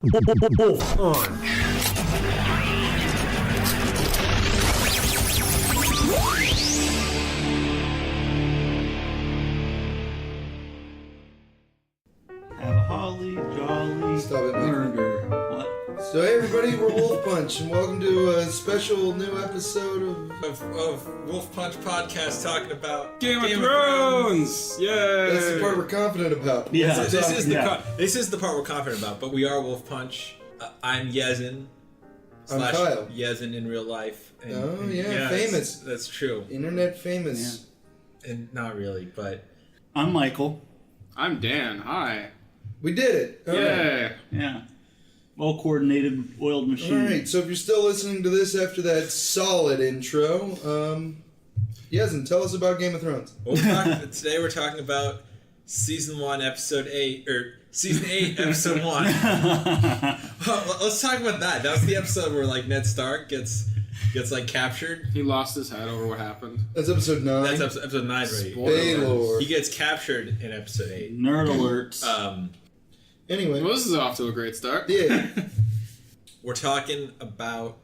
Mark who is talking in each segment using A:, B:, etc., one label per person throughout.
A: WolfPunch.
B: Have a holly jolly
C: Stop it,
B: burger. What?
C: So hey everybody, we're WolfPunch, and welcome to a special new episode
D: of WolfPunch podcast talking about
E: Game of Thrones! Yay!
C: That's the part we're confident about.
B: Yeah.
D: This is the part we're confident about, but we are WolfPunch. I'm Yezin.
C: I'm Kyle.
D: Yezin in real life. And,
C: famous.
D: That's true.
C: Internet famous.
D: Yeah. And not really, but...
B: I'm Michael.
E: I'm Dan. Hi.
C: We did it. All
E: Yay!
C: right.
B: Yeah. Well coordinated, oiled machine.
C: Alright, so if you're still listening to this after that solid intro, Yezin, tell us about Game of Thrones.
D: Today we're talking about Season 1, Episode 8, or Season 8, Episode 1. Well, let's talk about that. That was the episode where, like, Ned Stark gets like, captured.
E: He lost his head over what happened.
C: That's episode 9.
D: That's episode 9, right?
C: Baylor.
D: He gets captured in Episode 8.
B: Nerd alerts.
C: Anyway.
E: Well, this is off to a great start.
C: Yeah.
D: We're talking about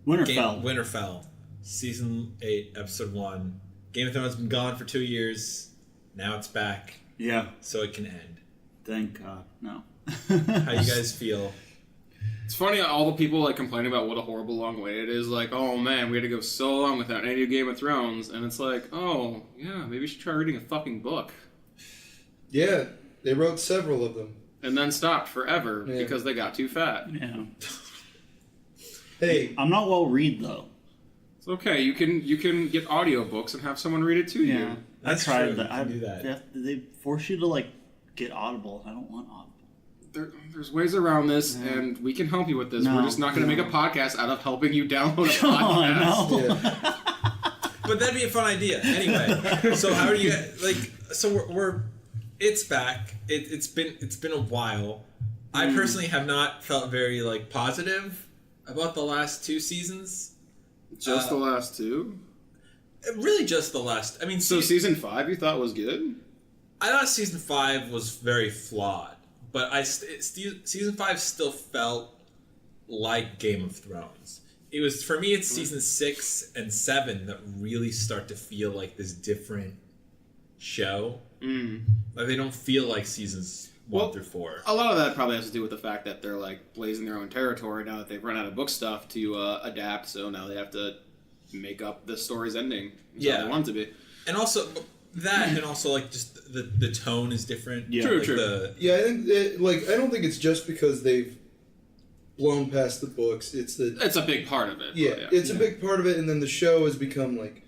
B: Winterfell.
D: Season 8, Episode 1. Game of Thrones has been gone for 2 years. Now it's back.
B: Yeah.
D: So it can end.
B: Thank God. No.
D: How you guys feel?
E: It's funny all the people like complaining about what a horrible long wait it is. Like, oh man, we had to go so long without any Game of Thrones, and it's like, oh yeah, maybe you should try reading a fucking book.
C: Yeah, they wrote several of them.
E: And then stopped forever because they got too fat.
B: Yeah.
C: Hey,
B: I'm not well read though.
E: It's okay. You can get audiobooks and have someone read it to
B: Yeah.
E: you.
D: That's
B: I tried
D: true.
B: that.
D: You can do that.
B: They force you to like get Audible. I don't want Audible.
E: There's ways around this, and we can help you with this. We're just not going to make a podcast out of helping you download a podcast.
B: No.
C: yeah.
D: But that'd be a fun idea. Anyway, so how are you guys, like? So we're it's back. It's been a while. I personally have not felt very like positive about the last 2 seasons.
E: Just the last 2?
D: Really, just the last. I mean,
E: So season 5 you thought was good?
D: I thought season 5 was very flawed, but season 5 still felt like Game of Thrones. It was, for me, it's season 6 and 7 that really start to feel like this different show. Like, they don't feel like seasons 1 through 4.
E: A lot of that probably has to do with the fact that they're like blazing their own territory now that they've run out of book stuff to adapt, so now they have to make up the story's ending. How they want it to be.
D: And also that, and also like just the tone is different.
B: Yeah.
E: True,
D: like
E: true.
C: Yeah, I think I don't think it's just because they've blown past the books. It's
E: a big part of it.
C: Yeah,
E: but
C: it's a big part of it, and then the show has become like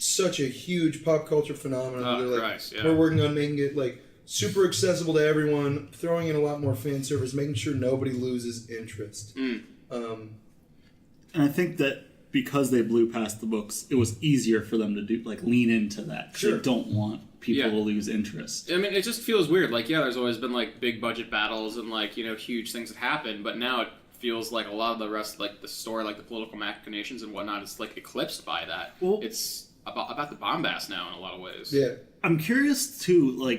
C: such a huge pop culture phenomenon.
E: Oh,
C: They're like,
E: Christ, yeah.
C: we're working on making it like super accessible to everyone, throwing in a lot more fan service, making sure nobody loses interest.
B: And I think that because they blew past the books, it was easier for them to do lean into that.
C: Sure.
B: They don't want people to lose interest.
E: I mean, it just feels weird. Like, yeah, there's always been like big budget battles and like huge things that happen, but now it feels like a lot of the rest, like the story, like the political machinations and whatnot, is like eclipsed by that.
B: Well,
E: it's about the bombast now in a lot of ways.
C: Yeah,
B: I'm curious too,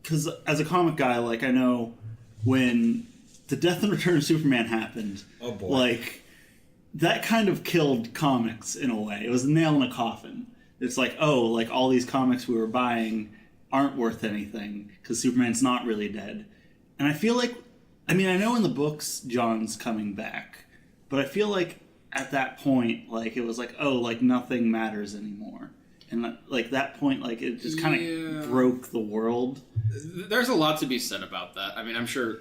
B: because as a comic guy, I know when the Death and Return of Superman happened,
D: Oh boy.
B: That kind of killed comics in a way. It was a nail in a coffin. It's all these comics we were buying aren't worth anything because Superman's not really dead. And I feel I know in the books John's coming back, but I feel like at that point, it was nothing matters anymore. And that point, it just kind of broke the world.
E: There's a lot to be said about that. I mean, I'm sure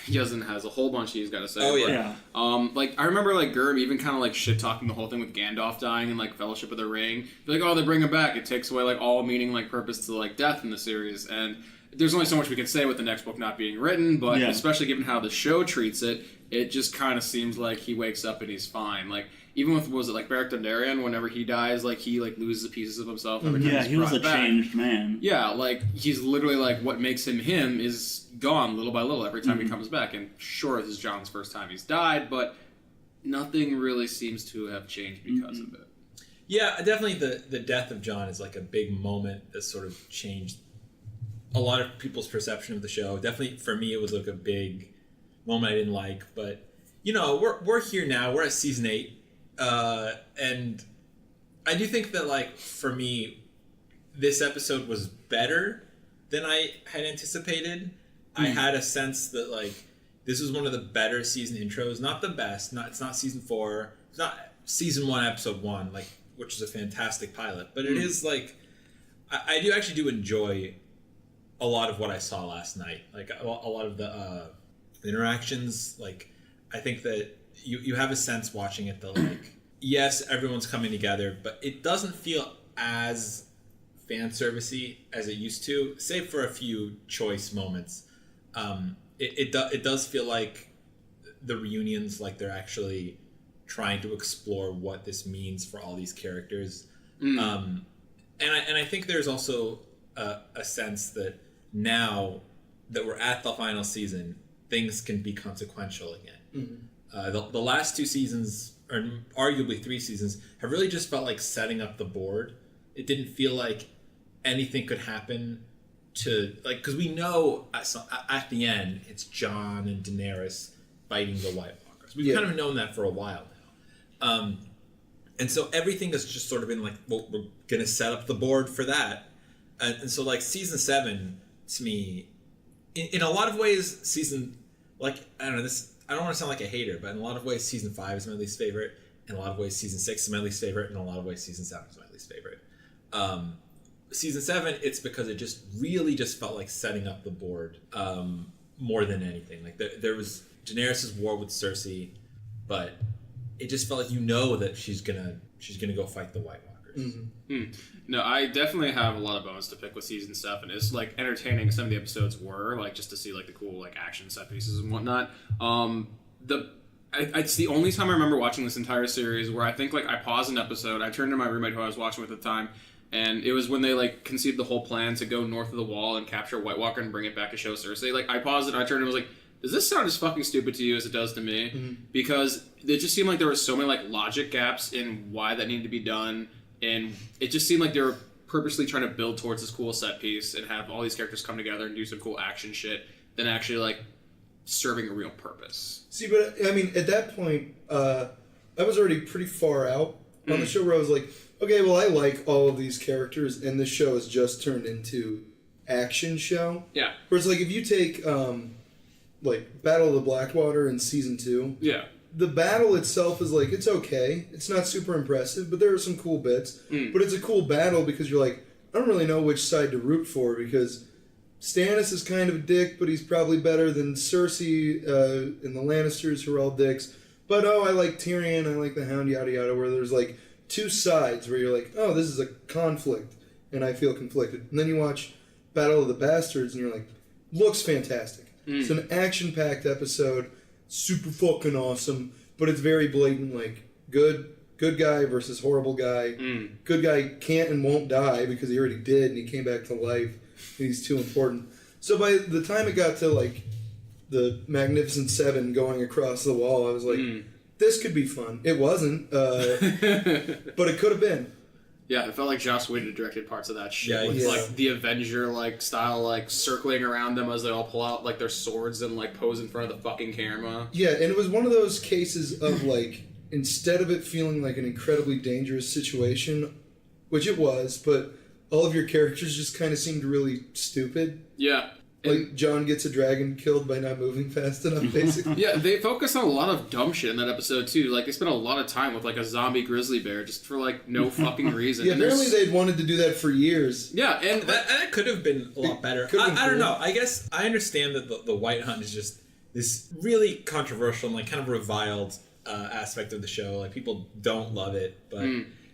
E: Yezin has a whole bunch he's got to say.
D: Oh,
B: Yeah.
E: I remember Gurb even kind of shit talking the whole thing with Gandalf dying and Fellowship of the Ring. Be oh, they bring him back. It takes away all meaning, purpose to death in the series. And there's only so much we can say with the next book not being written, but especially given how the show treats it, it just kind of seems like he wakes up and he's fine. Even with, Beric Dondarrion, whenever he dies, he loses pieces of himself every time he's
B: he was a
E: brought back.
B: changed man.
E: Yeah, he's literally what makes him him is gone little by little every time he comes back. And sure, this is John's first time he's died, but nothing really seems to have changed because of it.
D: Yeah, definitely the death of John is a big moment that sort of changed a lot of people's perception of the show. Definitely for me, it was a big moment I didn't like, but we're here now. We're at season 8, and I do think that, like, for me, this episode was better than I had anticipated. I had a sense that, like, this was one of the better season intros. Not the best. It's not season 4. It's not season 1, episode 1, like, which is a fantastic pilot. But it is, like, I do enjoy a lot of what I saw last night. Like, a lot of the interactions. Like, I think that you have a sense watching it that, like, yes, everyone's coming together, but it doesn't feel as fan servicey as it used to, save for a few choice moments. It does feel like the reunions, like, they're actually trying to explore what this means for all these characters. And I think there's also a sense that now that we're at the final season, things can be consequential again. The last 2 seasons, or arguably 3 seasons, have really just felt like setting up the board. It didn't feel like anything could happen to, like, because we know at the end it's Jon and Daenerys fighting the White Walkers. We've kind of known that for a while now. And so everything has just sort of been like, well, we're going to set up the board for that. And so, like, season 7, to me, in a lot of ways, I don't know, I don't want to sound like a hater, but in a lot of ways, season 5 is my least favorite. In a lot of ways, season 6 is my least favorite. In a lot of ways, season 7 is my least favorite. Season 7, it's because it just really just felt like setting up the board more than anything. Like, there was Daenerys' war with Cersei, but it just felt like that she's gonna go fight the White Walkers.
E: No, I definitely have a lot of bones to pick with season 7. It's, like, entertaining some of the episodes were, like, just to see, like, the cool, like, action set pieces and whatnot. It's the only time I remember watching this entire series where I think, like, I paused an episode, I turned to my roommate who I was watching with at the time, and it was when they, like, conceived the whole plan to go north of the Wall and capture White Walker and bring it back to show Cersei. Like, I paused it, I turned and was like, does this sound as fucking stupid to you as it does to me? Because it just seemed like there were so many, like, logic gaps in why that needed to be done, and it just seemed like they were purposely trying to build towards this cool set piece and have all these characters come together and do some cool action shit than actually, like, serving a real purpose.
C: See, but, I mean, at that point, I was already pretty far out on the show where I was like, okay, well, I like all of these characters, and this show has just turned into action show.
E: Yeah.
C: Whereas, like, if you take, like, Battle of the Blackwater in Season 2...
E: Yeah.
C: The battle itself is, like, it's okay. It's not super impressive, but there are some cool bits. But it's a cool battle because you're like, I don't really know which side to root for because Stannis is kind of a dick, but he's probably better than Cersei and the Lannisters, who are all dicks. But, I like Tyrion, I like the Hound, yada yada, where there's, like, 2 sides where you're like, oh, this is a conflict, and I feel conflicted. And then you watch Battle of the Bastards, and you're like, looks fantastic. It's an action-packed episode. Super fucking awesome, but it's very blatant, like, good guy versus horrible guy. Good guy can't and won't die because he already did and he came back to life and he's too important. So by the time it got to, like, the Magnificent Seven going across the wall, I was like, this could be fun. It wasn't, but it could have been.
E: Yeah, it felt like Joss Whedon directed parts of that shit.
D: Yeah,
E: Like the Avenger like style, like circling around them as they all pull out like their swords and like pose in front of the fucking camera.
C: Yeah, and it was one of those cases of like, instead of it feeling like an incredibly dangerous situation, which it was, but all of your characters just kind of seemed really stupid.
E: Yeah.
C: Like, Jon gets a dragon killed by not moving fast enough, basically.
E: Yeah, they focus on a lot of dumb shit in that episode, too. Like, they spent a lot of time with, like, a zombie grizzly bear just for, like, no fucking reason.
C: Yeah, apparently they'd wanted to do that for years.
E: Yeah, and
D: that could have been a lot better. I don't know. I guess I understand that the White Hunt is just this really controversial and, like, kind of reviled aspect of the show. Like, people don't love it. But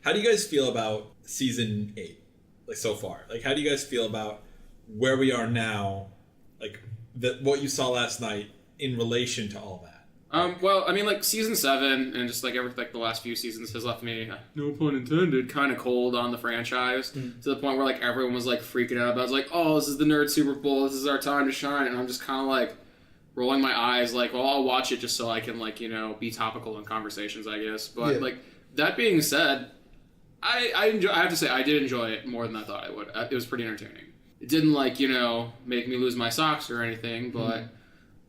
D: how do you guys feel about Season 8, like, so far? Like, how do you guys feel about where we are now? Like, what you saw last night in relation to all that?
E: Well, I mean, like, Season 7 and just, like, the last few seasons has left me, no pun intended, kind of cold on the franchise to the point where, like, everyone was, like, freaking out about it. It's like, oh, this is the Nerd Super Bowl, this is our time to shine, and I'm just kind of, like, rolling my eyes, like, well, I'll watch it just so I can, like, you know, be topical in conversations, I guess. But, like, that being said, I have to say, I did enjoy it more than I thought I would. It was pretty entertaining. It didn't, like, you know, make me lose my socks or anything, but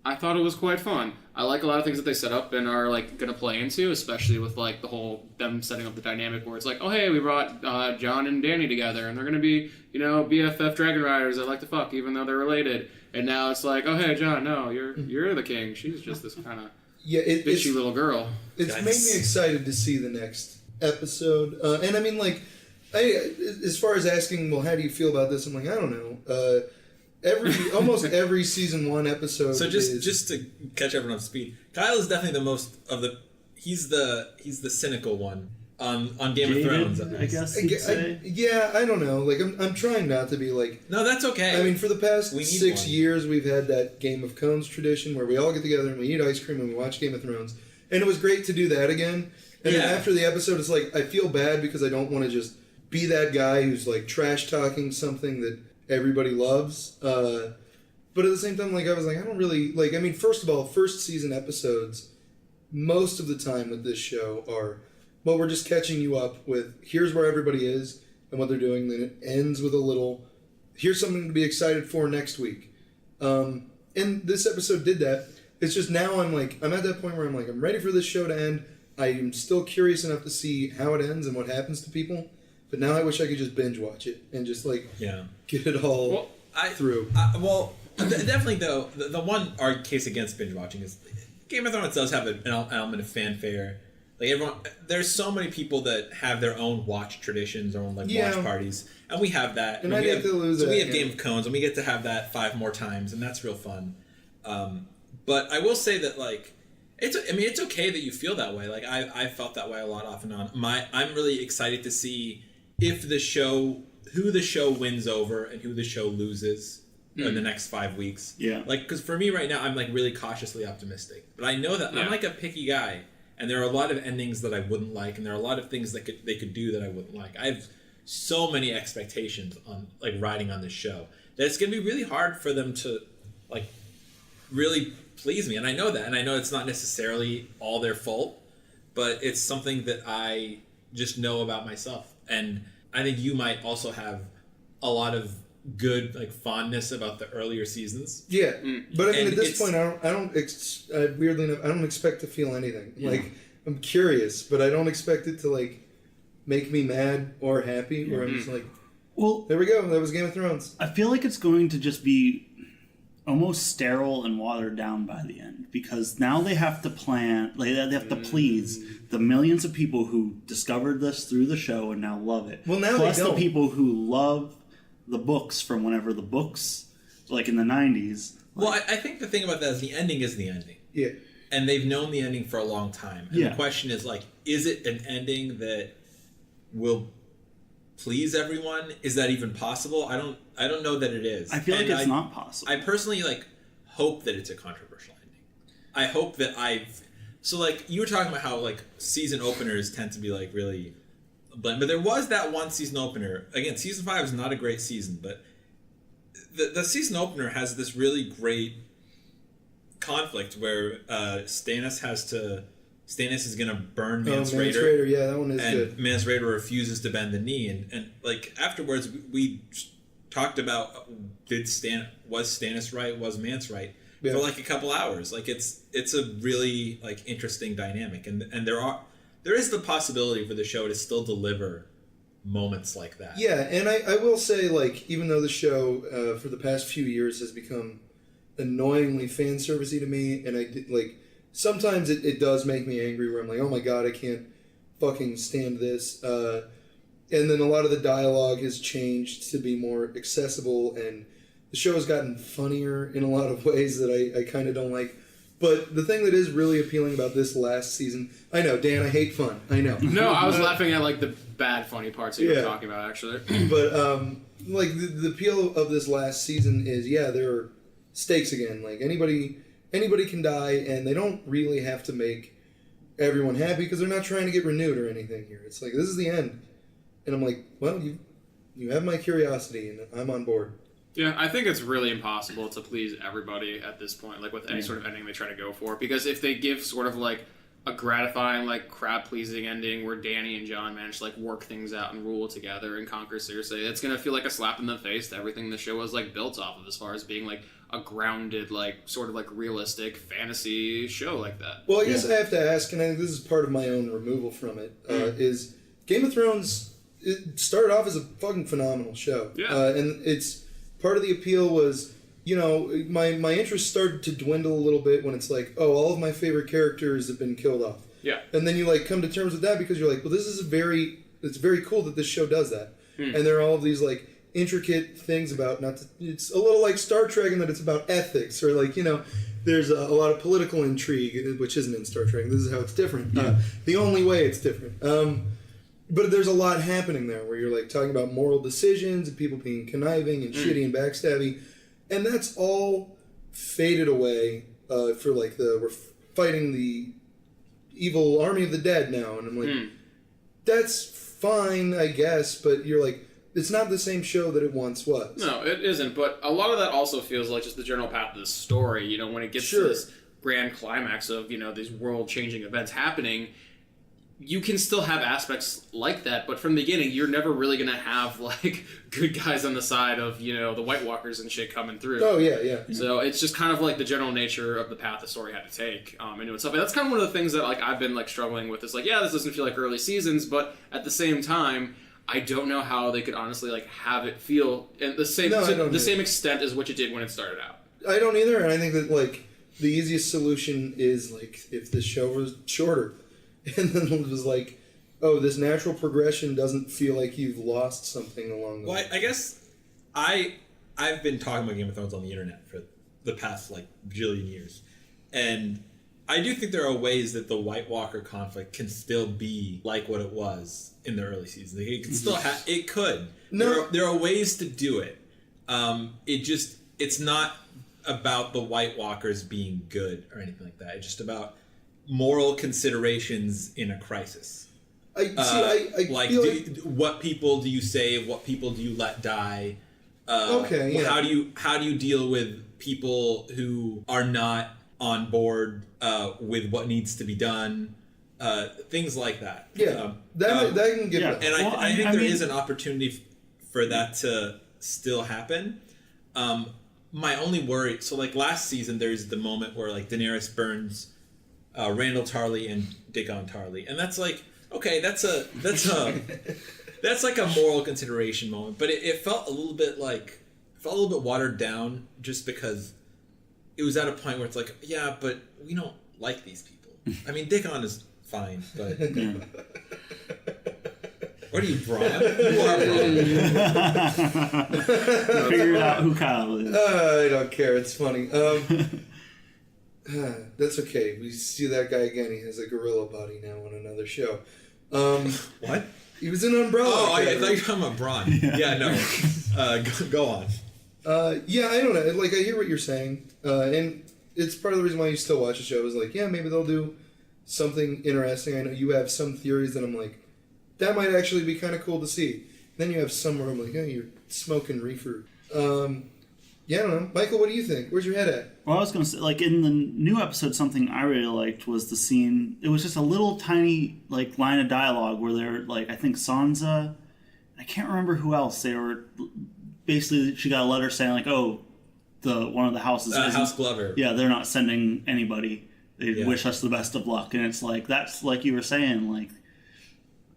E: I thought it was quite fun. I like a lot of things that they set up and are like gonna play into, especially with like the whole them setting up the dynamic where it's like, oh hey, we brought John and Danny together, and they're gonna be BFF dragon riders that like to fuck even though they're related. And now it's like, oh hey John, no, you're the king. She's just this kind of bitchy little girl.
C: It's made me excited to see the next episode, and I mean like, as far as asking, well, how do you feel about this? I'm like, I don't know. Almost every season 1 episode.
D: So just to catch everyone up to speed, Kyle is definitely the most of the. He's the cynical one on Game of Thrones.
B: I guess you'd say.
C: I don't know. Like I'm trying not to be like.
D: No, that's okay.
C: I mean, for the past 6 years, we've had that Game of Cones tradition where we all get together and we eat ice cream and we watch Game of Thrones, and it was great to do that again. And then after the episode, it's like I feel bad because I don't want to just be that guy who's like trash talking something that everybody loves, but at the same time, like I was like, I don't really like. I mean, first of all, first season episodes, most of the time with this show are, well, we're just catching you up with here's where everybody is and what they're doing. Then it ends with a little, here's something to be excited for next week. And this episode did that. It's just now I'm at that point where I'm like, I'm ready for this show to end. I am still curious enough to see how it ends and what happens to people. But now I wish I could just binge watch it and just get it all through.
D: Definitely though, the one case against binge watching is Game of Thrones does have an element of fanfare. Like everyone, there's so many people that have their own watch traditions, their own watch parties, and we have that.
C: And I get to lose that.
D: So we have Game of Cones, and we get to have that 5 more times, and that's real fun. But I will say that it's okay that you feel that way. Like I felt that way a lot off and on. I'm really excited to see who the show wins over and who the show loses in the next 5 weeks.
B: Yeah.
D: Like, because for me right now, I'm like really cautiously optimistic. But I know that I'm like a picky guy, and there are a lot of endings that I wouldn't like, and there are a lot of things that they could do that I wouldn't like. I have so many expectations on like riding on this show that it's gonna be really hard for them to like really please me, and I know that, and I know it's not necessarily all their fault, but it's something that I just know about myself. And I think you might also have a lot of good fondness about the earlier seasons.
C: Yeah, but I mean at this point weirdly enough I don't expect to feel anything. Yeah. Like I'm curious, but I don't expect it to make me mad or happy. Where I'm just like, well, there we go. That was Game of Thrones.
B: I feel like it's going to just be almost sterile and watered down by the end, because now they have to plan, they have to please the millions of people who discovered this through the show and now love it.
C: Well, now
B: plus
C: they don't.
B: The people who love the books from whenever the books, like in the 90s.
D: Well, I think the thing about that is the ending is the ending.
C: Yeah.
D: And they've known the ending for a long time. And the question is is it an ending that will please everyone? Is that even possible? I don't know that it is.
B: I feel like it's not possible.
D: I personally hope that it's a controversial ending. I hope that so you were talking about how season openers tend to be really bland, but there was that one season opener. Again, season 5 is not a great season, but the season opener has this really great conflict where Stannis is going to burn Mance Rayder.
C: Yeah, that one is good.
D: And Mance Rayder refuses to bend the knee. And afterwards, we talked about was Stannis right? Was Mance right? Yeah. For a couple hours. It's a really interesting dynamic. And there is the possibility for the show to still deliver moments like that.
C: Yeah, and I will say, even though the show for the past few years has become annoyingly fan servicey to me, and sometimes it does make me angry where I'm like, oh my god, I can't fucking stand this. And then a lot of the dialogue has changed to be more accessible, and the show has gotten funnier in a lot of ways that I kind of don't like. But the thing that is really appealing about this last season, I know, Dan, I hate fun. I know.
E: No, I was laughing at the bad funny parts that you were talking about, actually.
C: But the appeal of this last season is, there are stakes again. Anybody can die, and they don't really have to make everyone happy because they're not trying to get renewed or anything here. It's this is the end. And I'm like, well, you have my curiosity, and I'm on board.
E: Yeah, I think it's really impossible to please everybody at this point, with any sort of ending they try to go for. Because if they give sort of a gratifying, crowd-pleasing ending where Danny and John manage to work things out and rule together and conquer Cersei, it's going to feel like a slap in the face to everything the show was built off of, as far as being a grounded, like, sort of like realistic fantasy show like that.
C: Well, I guess I have to ask, and I think this is part of my own removal from it, is Game of Thrones, it started off as a fucking phenomenal show.
E: Yeah.
C: And it's, part of the appeal was, you know, my interest started to dwindle a little bit when it's like, oh, all of my favorite characters have been killed off.
E: Yeah.
C: And then you, like, come to terms with that because you're like, well, this is it's very cool that this show does that. And there are all of these, like, intricate things about, it's a little like Star Trek in that it's about ethics, or, like, you know, there's a lot of political intrigue, which isn't in Star Trek. This is how it's different. The only way it's different. But there's a lot happening there where you're, like, talking about moral decisions and people being conniving and shitty and backstabby. And that's all faded away for, like, we're fighting the evil army of the dead now. And I'm like, that's fine, I guess, but you're like, it's not the same show that it once was.
E: No, it isn't, but a lot of that also feels like just the general path of the story. You know, when it gets to this grand climax of, you know, these world-changing events happening, you can still have aspects like that, but from the beginning, you're never really going to have, like, good guys on the side of, you know, the White Walkers and shit coming through.
C: Oh, yeah.
E: So it's just kind of like the general nature of the path the story had to take into itself. And that's kind of one of the things that, like, I've been, like, struggling with. Is like, yeah, this doesn't feel like early seasons, but at the same time, I don't know how they could honestly, like, have it feel in the same same extent as what it did when it started out.
C: I don't either, and I think that, like, the easiest solution is, like, if this show was shorter. And then it was like, oh, this natural progression doesn't feel like you've lost something along the way.
D: Well, I guess I've been talking about Game of Thrones on the internet for the past, like, bajillion years. And I do think there are ways that the White Walker conflict can still be like what it was in the early seasons. Like, it can still it could.
C: No.
D: There are ways to do it. It's not about the White Walkers being good or anything like that. It's just about moral considerations in a crisis. What people do you save? What people do you let die? How do you deal with people who are not on board with what needs to be done? Things like that.
C: Yeah, that can give.
D: And I think there is an opportunity for that to still happen. My only worry, so, like, last season, there's the moment where, like, Daenerys burns Randall Tarly and Dickon Tarly, and that's like, okay, that's like a moral consideration moment, but it felt a little bit watered down, just because it was at a point where it's like, yeah, but we don't like these people. I mean, Dickon is fine, but what are you, Braun? You are Braun.
B: Figured out who Kyle is.
C: I don't care. It's funny. That's okay. We see that guy again. He has a gorilla body now on another show.
D: What?
C: He was in Umbrella.
D: Oh, I thought you were talking about Braun. Yeah, no. Go on.
C: Yeah, I don't know. Like, I hear what you're saying. And it's part of the reason why you still watch the show is like, yeah, maybe they'll do something interesting. I know you have some theories that I'm like, that might actually be kind of cool to see. Then you have some where I'm like, oh, you're smoking reefer. Yeah, I don't know. Michael, what do you think? Where's your head at?
B: Well, I was going to say, like, in the new episode, something I really liked was the scene. It was just a little tiny, like, line of dialogue where they're, like, I think Sansa, I can't remember who else. They were, basically, she got a letter saying, like, oh, one of the houses.
D: House Glover.
B: Yeah, they're not sending anybody. They wish us the best of luck. And it's like, that's, like you were saying, like,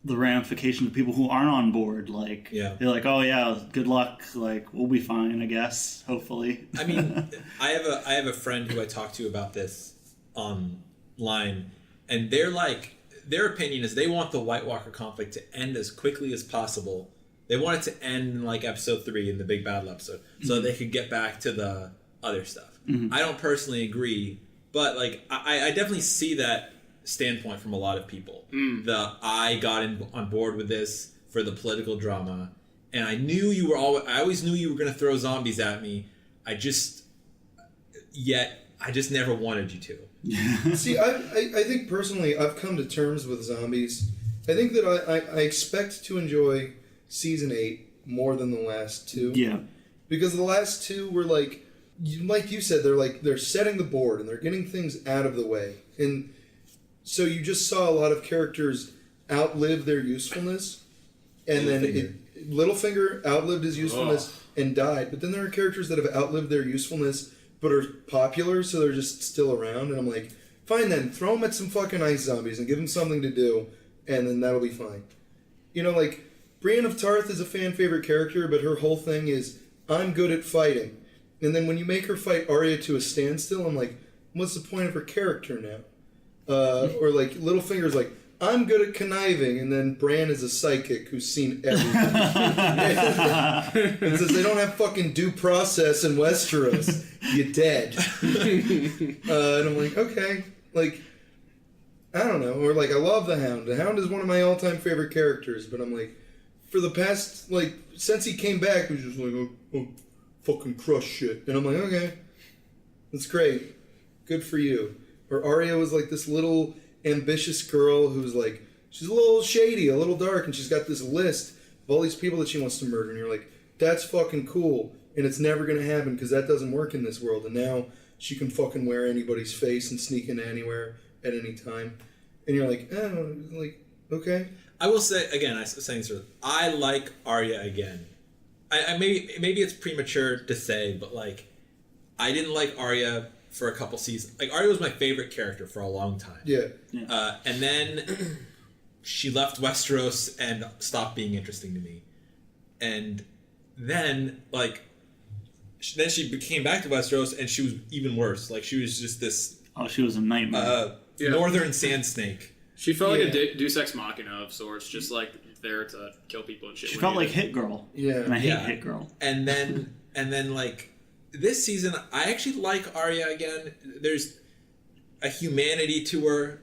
B: the ramifications of people who aren't on board, like, they're like, oh yeah, good luck, like, we'll be fine, I guess, hopefully.
D: I mean, I have a friend who I talked to about this online, and they're like, their opinion is they want the White Walker conflict to end as quickly as possible. They want it to end in, like, episode 3 in the big battle episode, so they could get back to the other stuff. I don't personally agree, but, like, I definitely see that standpoint from a lot of people. I got on board with this for the political drama, and I knew I always knew you were going to throw zombies at me. I just never wanted you to.
C: See, I think personally I've come to terms with zombies. I think that I expect to enjoy season 8 more than the last 2.
B: Yeah.
C: Because the like you said, they're setting the board and they're getting things out of the way. And so you just saw a lot of characters outlive their usefulness, and Littlefinger outlived his usefulness and died. But then there are characters that have outlived their usefulness but are popular, so they're just still around. And I'm like, fine then, throw them at some fucking ice zombies and give them something to do, and then that'll be fine. You know, like, Brienne of Tarth is a fan favorite character, but her whole thing is, I'm good at fighting. And then when you make her fight Arya to a standstill, I'm like, what's the point of her character now? Or like, Littlefinger's like, I'm good at conniving, and then Bran is a psychic who's seen everything. And says they don't have fucking due process in Westeros. You're dead. And I'm like, okay. Like, I don't know. Or like, I love the Hound. The Hound is one of my all-time favorite characters, but I'm like, for the past, like, since he came back, he was just like, oh fucking crush shit. And I'm like, okay. That's great. Good for you. Or Arya was like this little ambitious girl who's like, she's a little shady, a little dark, and she's got this list of all these people that she wants to murder, and you're like, that's fucking cool, and it's never gonna happen because that doesn't work in this world. And now she can fucking wear anybody's face and sneak into anywhere at any time, and you're like, oh, like, okay.
D: I will say again, I like Arya again. I maybe it's premature to say, but like, I didn't like Arya for a couple seasons. Like, Arya was my favorite character for a long time.
C: Yeah.
D: And then she left Westeros and stopped being interesting to me. And then, like, then she came back to Westeros and she was even worse. Like, she was just this...
B: Oh, she was a nightmare.
D: Northern sand snake.
E: She felt like a Deus Ex Machina of sorts, just like there to kill people and shit.
B: She felt like Hit Girl.
C: Yeah.
B: And I hate Hit Girl.
D: And then like, this season, I actually like Arya again. There's a humanity to her.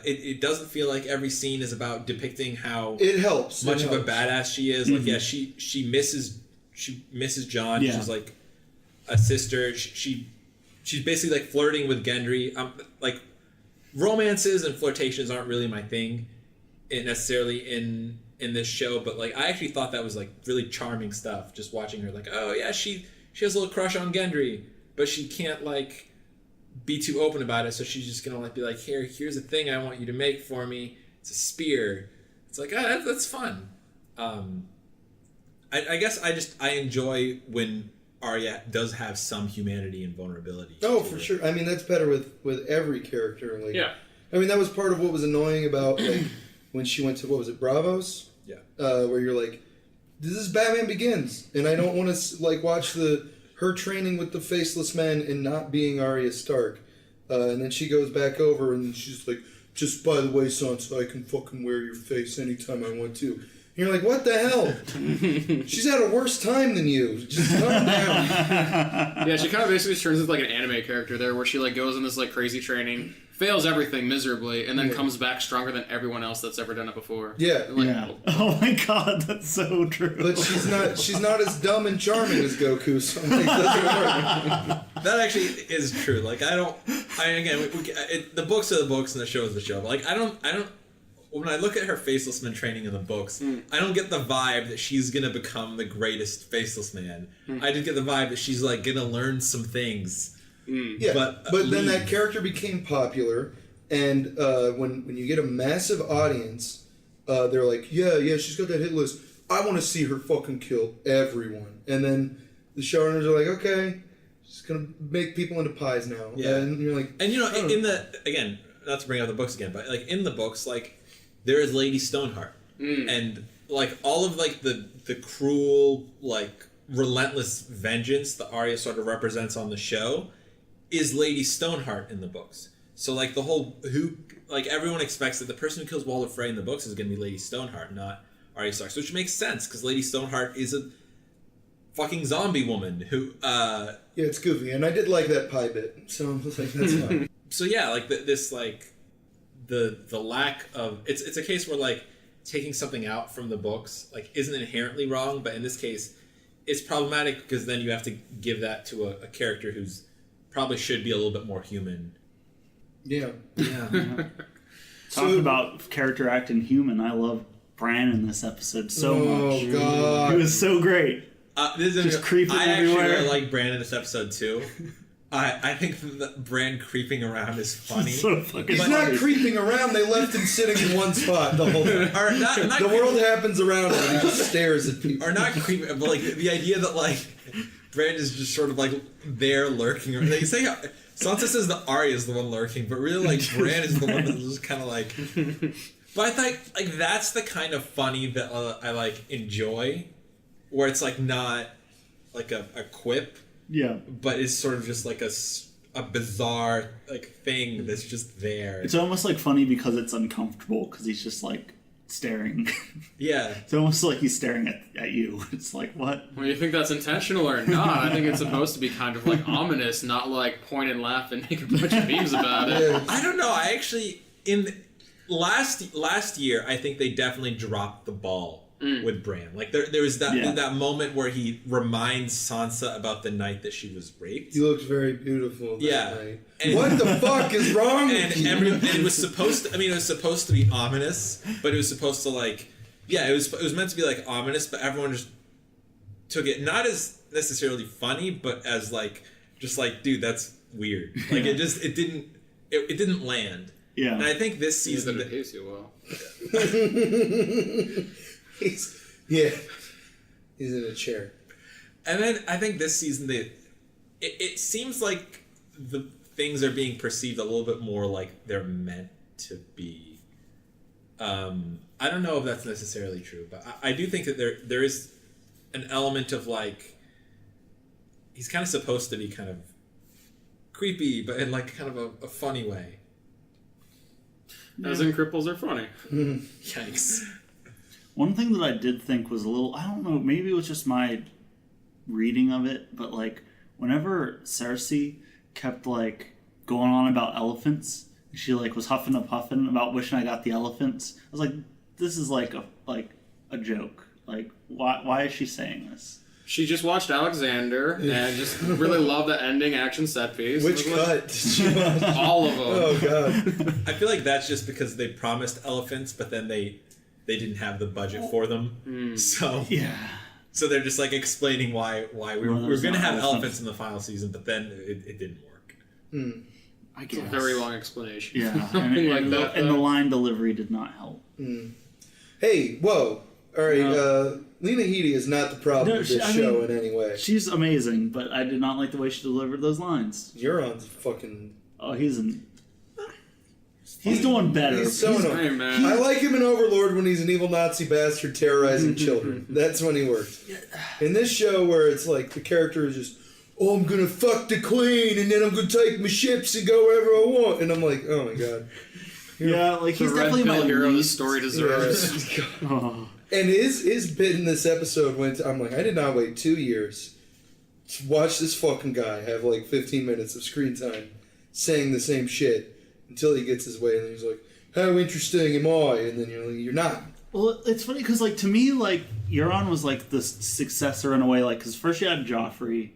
D: It doesn't feel like every scene is about depicting how
C: it helps
D: much of a badass she is.
B: Mm-hmm.
D: Like, yeah, she misses Jon.
B: Yeah.
D: She's like a sister. She's basically like flirting with Gendry. Like, romances and flirtations aren't really my thing, necessarily in this show. But like, I actually thought that was like really charming stuff. Just watching her, like, oh yeah, she has a little crush on Gendry, but she can't like be too open about it, so she's just gonna like be like, here's a thing I want you to make for me. It's a spear. It's like, that's fun. I guess I enjoy when Arya does have some humanity and vulnerability.
C: Oh, for sure. I mean, that's better with every character. Like,
E: yeah.
C: I mean, that was part of what was annoying about like when she went to, what was it, Bravos?
D: Yeah.
C: Where you're like, this is Batman Begins, and I don't want to like watch her training with the Faceless Men and not being Arya Stark. And then she goes back over and she's like, just by the way, Sansa, I can fucking wear your face anytime I want to. And you're like, what the hell? She's had a worse time than you. Just calm down.
E: Yeah, she kind of basically turns into like an anime character there, where she like goes in this like crazy training, fails everything miserably, and then comes back stronger than everyone else that's ever done it before.
C: Yeah.
E: Like,
B: Yeah. Oh my god, that's so true.
C: But she's not as dumb and charming as Goku, so I'm like, it doesn't work.
D: That actually is true. Like, the books are the books and the show is the show. But like, I don't. When I look at her Faceless Man training in the books, I don't get the vibe that she's gonna become the greatest Faceless Man. I just get the vibe that she's like gonna learn some things.
C: Yeah, but then that character became popular, and when you get a massive audience, they're like, yeah, she's got that hit list. I want to see her fucking kill everyone. And then the showrunners are like, okay, she's gonna make people into pies now.
D: Yeah.
C: And you're like,
D: and you know, again, not to bring up the books again, but like in the books, like, there is Lady Stoneheart, and like all of like the cruel, like relentless vengeance that Arya sort of represents on the show is Lady Stoneheart in the books. So like everyone expects that the person who kills Walder Frey in the books is going to be Lady Stoneheart, not Arya Stark, which makes sense because Lady Stoneheart is a fucking zombie woman who.
C: Yeah, it's goofy, and I did like that pie bit, so I was like, that's fine.
D: So yeah, like this like. The lack of it's a case where like taking something out from the books like isn't inherently wrong, but in this case it's problematic because then you have to give that to a character who's probably should be a little bit more human.
C: Yeah.
B: Talking about character acting human, I love Bran in this episode so much.
C: Oh god,
B: he was so great. Just creeping everywhere.
D: Actually really like Bran in this episode too. I think that Bran creeping around is funny.
B: So fucking
C: he's not creeping around. They left him sitting in one spot the whole time.
D: Or not
C: the world happens around him and he just stares at people.
D: Or not creeping, but like the idea that like Bran is just sort of like there lurking. They say Sansa says that Arya is the one lurking, but really like Bran is the one that's just kind of like. But I thought like that's the kind of funny that I like enjoy, where it's like not like a quip, but it's sort of just like a bizarre like thing that's just there.
B: It's almost like funny because it's uncomfortable because he's just like staring.
D: Yeah.
B: It's almost like he's staring at you. It's like, what?
E: Well, you think that's intentional or not? I think it's supposed to be kind of like ominous, not like point and laugh and make a bunch of memes about it.
C: Yeah.
D: I don't know. I actually last year I think they definitely dropped the ball with Bran. Like there was that moment where he reminds Sansa about the night that she was raped.
C: You looked very beautiful that night.
D: And
C: what the fuck is wrong with you?
D: And it was supposed to, I mean, it was supposed to be ominous, but it was supposed to like, it was meant to be like ominous, but everyone just took it not as necessarily funny, but as like, just like, dude, that's weird. Like it didn't land.
B: Yeah.
D: And I think this season
E: It pays you well.
C: He's in a chair.
D: And then I think this season it seems like the things are being perceived a little bit more like they're meant to be. I don't know if that's necessarily true, but I do think that there is an element of like he's kind of supposed to be kind of creepy, but in like kind of a funny way.
E: As in cripples are funny.
D: Yikes.
B: One thing that I did think was a little, I don't know, maybe it was just my reading of it, but like whenever Cersei kept like going on about elephants, she like was huffing and puffing about wishing I got the elephants. I was like, this is like a joke. Like why is she saying this?
E: She just watched Alexander and just really loved the ending action set piece.
C: Which cut did you watch?
E: All of them.
C: Oh god.
D: I feel like that's just because they promised elephants, but then they didn't have the budget for them. So so they're just like explaining why we were going to have elephants in the final season, but then it didn't work.
B: I guess.
E: It's a very long explanation.
B: Yeah,
E: Something like that.
B: And the line delivery did not help.
C: Hey, whoa. All right, Lena Headey is not the problem with this show in any way.
B: She's amazing, but I did not like the way she delivered those lines.
C: Euron's fucking...
B: Oh, he's doing better.
C: He's so annoying.
E: Hey, man.
C: I like him in Overlord when he's an evil Nazi bastard terrorizing children. That's when he works. In this show where it's like the character is just, oh, I'm gonna fuck the queen and then I'm gonna take my ships and go wherever I want. And I'm like, oh my god.
B: Yeah, like he's
E: The red
B: definitely my
E: pill hero the
B: least.
E: story deserves.
C: Yeah.
B: Oh.
C: And his bit in this episode went to, I'm like, I did not wait 2 years to watch this fucking guy have like 15 minutes of screen time saying the same shit until he gets his way, and then he's like, how interesting am I? And then you're like, you're not.
B: Well, it's funny because, like, to me, like, Euron was, like, the successor in a way, like, because first you had Joffrey,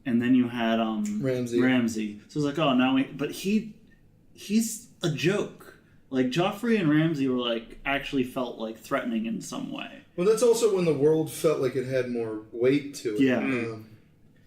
B: and then you had, Ramsay. So it's like, oh, now but he's a joke. Like, Joffrey and Ramsay were, like, actually felt, like, threatening in some way.
C: Well, that's also when the world felt like it had more weight to it.
B: Yeah.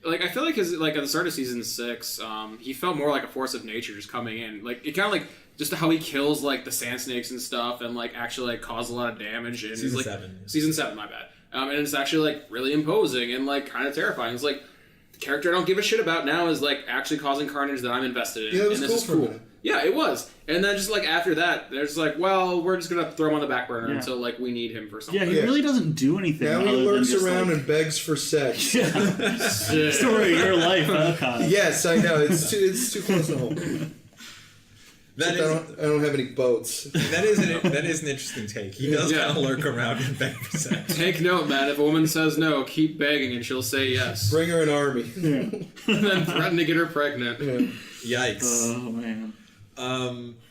E: Like, I feel like at the start of season 6, he felt more like a force of nature just coming in. Like, it kind of like, just how he kills, like, the sand snakes and stuff and, like, actually, like, cause a lot of damage. And
D: Season
E: like,
D: 7.
E: Season 7, my bad. And it's actually, like, really imposing and, like, kind of terrifying. It's like, the character I don't give a shit about now is, like, actually causing carnage that I'm invested in.
C: Yeah, it was
E: and
C: cool
E: this is
C: for a
E: cool.
C: minute.
E: Yeah, it was. And then just, like, after that, there's like, well, we're just gonna throw him on the back burner until, like, we need him for something.
B: Yeah, he really doesn't do anything.
C: Now he
B: other than
C: lurks
B: just,
C: around
B: like,
C: and begs for sex.
B: Story of your life, huh, Kyle?
C: Yes, I know. It's too close to home. I don't have any boats.
D: That is an interesting take. He does kind of lurk around and beg for sex.
E: Take note, man. If a woman says no, keep begging and she'll say yes.
C: Bring her an army.
E: And then threaten to get her pregnant.
C: Yeah.
D: Yikes.
B: Oh, man.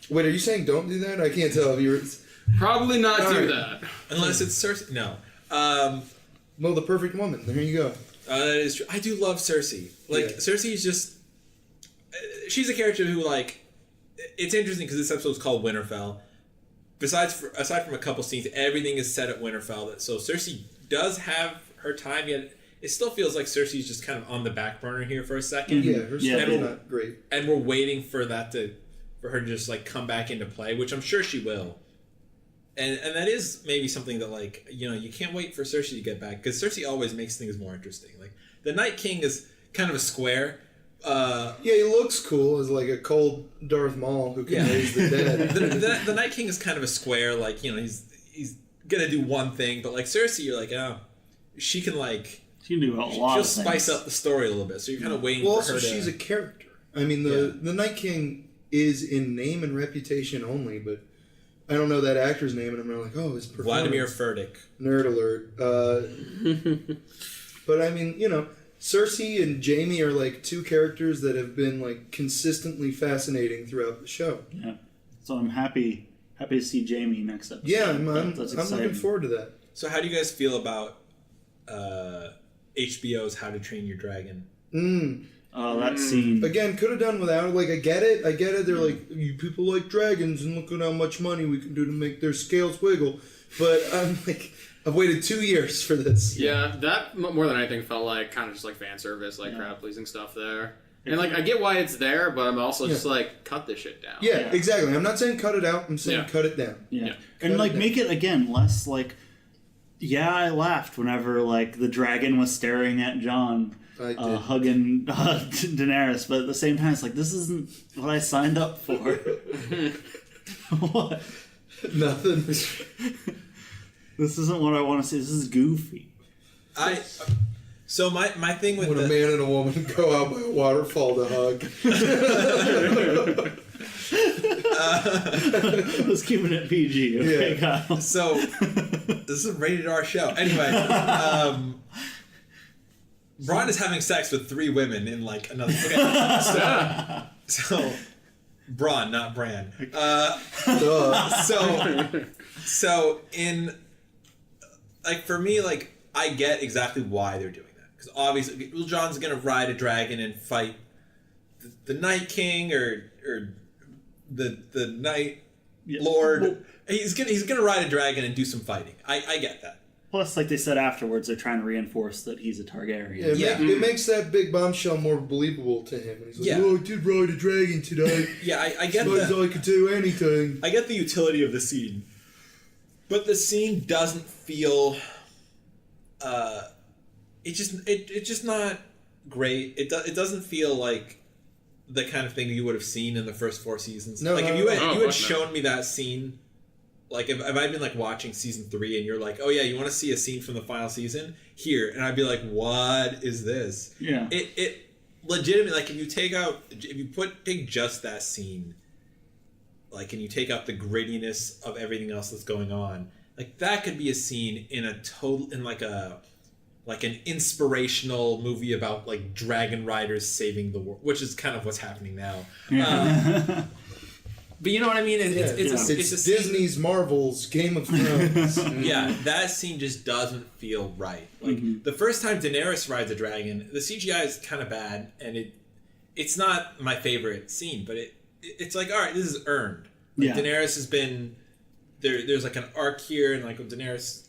C: Wait, are you saying don't do that? I can't tell if you're...
E: Probably not
C: All
E: do
C: right.
E: that.
D: Unless it's Cersei. No.
C: Well, the perfect woman. There you go.
D: That is true. I do love Cersei. Like, Cersei is just... She's a character who, like... It's interesting because this episode is called Winterfell. Aside from a couple scenes, everything is set at Winterfell. So Cersei does have her time, yet it still feels like Cersei's just kind of on the back burner here for a second.
C: Yeah, her story's not great.
D: And we're waiting for her to just like come back into play, which I'm sure she will. And that is maybe something that, like, you know, you can't wait for Cersei to get back, because Cersei always makes things more interesting. Like, The Night King is kind of a square.
C: Yeah, he looks cool as like a cold Darth Maul who can raise the dead.
D: The Night King is kind of a square, like, you know, he's gonna do one thing, but like Cersei, you're like, oh, she can like
B: She can do a lot
D: she'll
B: of
D: spice
B: things.
D: up the story a little bit, so you're kind of waiting
C: Well,
D: for her
C: also
D: to...
C: she's a character. I mean, the Night King is in name and reputation only, but I don't know that actor's name, and I'm like, oh, his performance.
D: Vladimir Furtick.
C: Nerd alert. But I mean, you know, Cersei and Jaime are like two characters that have been like consistently fascinating throughout the show.
B: Yeah. So I'm happy to see Jaime next episode.
C: Yeah, I'm
B: That's
C: looking forward to that.
D: So how do you guys feel about HBO's How to Train Your Dragon?
B: Oh, that scene.
C: Again, could have done without it. Like, I get it. They're like, you people like dragons, and look at how much money we can do to make their scales wiggle. But I'm like, I've waited 2 years for this.
E: Yeah, that more than anything felt like kind of just like fan service, like crowd pleasing stuff there. And like, I get why it's there, but I'm also just like, cut this shit down.
C: Yeah, exactly. I'm not saying cut it out. I'm saying cut it down.
B: Yeah.
E: Yeah.
B: And like make it again less like I laughed whenever like the dragon was staring at Jon
C: I did.
B: hugging Daenerys, but at the same time it's like this isn't what I signed up for. What?
C: Nothing.
B: This isn't what I want to see. This is goofy.
D: So my thing with
C: When a man and a woman go out by a waterfall to hug.
B: Let's keep it at PG, okay, Kyle?
D: So this is a rated R show. Anyway, Bronn is having sex with 3 women in like another. Okay, so Bronn, not Bran. So in like for me, like I get exactly why they're doing that because obviously, Jon's gonna ride a dragon and fight the Night King or the Night Lord.
B: Well,
D: he's gonna ride a dragon and do some fighting. I get that.
B: Plus, like they said afterwards, they're trying to reinforce that he's a Targaryen.
C: It makes that big bombshell more believable to him. And he's like, oh, I did ride a dragon today.
D: Yeah, I get
C: Suppose I could do anything.
D: I get the utility of the scene, but the scene doesn't feel. It's just not great. It doesn't feel like the kind of thing you would have seen in the first 4 seasons.
C: No,
D: like if
C: no,
D: you had shown me that scene, like if I'd been like watching season 3 and you're like, oh yeah, you want to see a scene from the final season here, and I'd be like, what is this?
B: Yeah.
D: It legitimately, like if you take just that scene, like and you take out the grittiness of everything else that's going on, like that could be a scene in like an inspirational movie about like dragon riders saving the world, which is kind of what's happening now. But you know what I mean? It's a
C: Disney's Marvel's Game of Thrones.
D: yeah, that scene just doesn't feel right. Like the first time Daenerys rides a dragon, the CGI is kind of bad, and it's not my favorite scene, but it's like, all right, this is earned. Like, Daenerys has been there's like an arc here, and like Daenerys.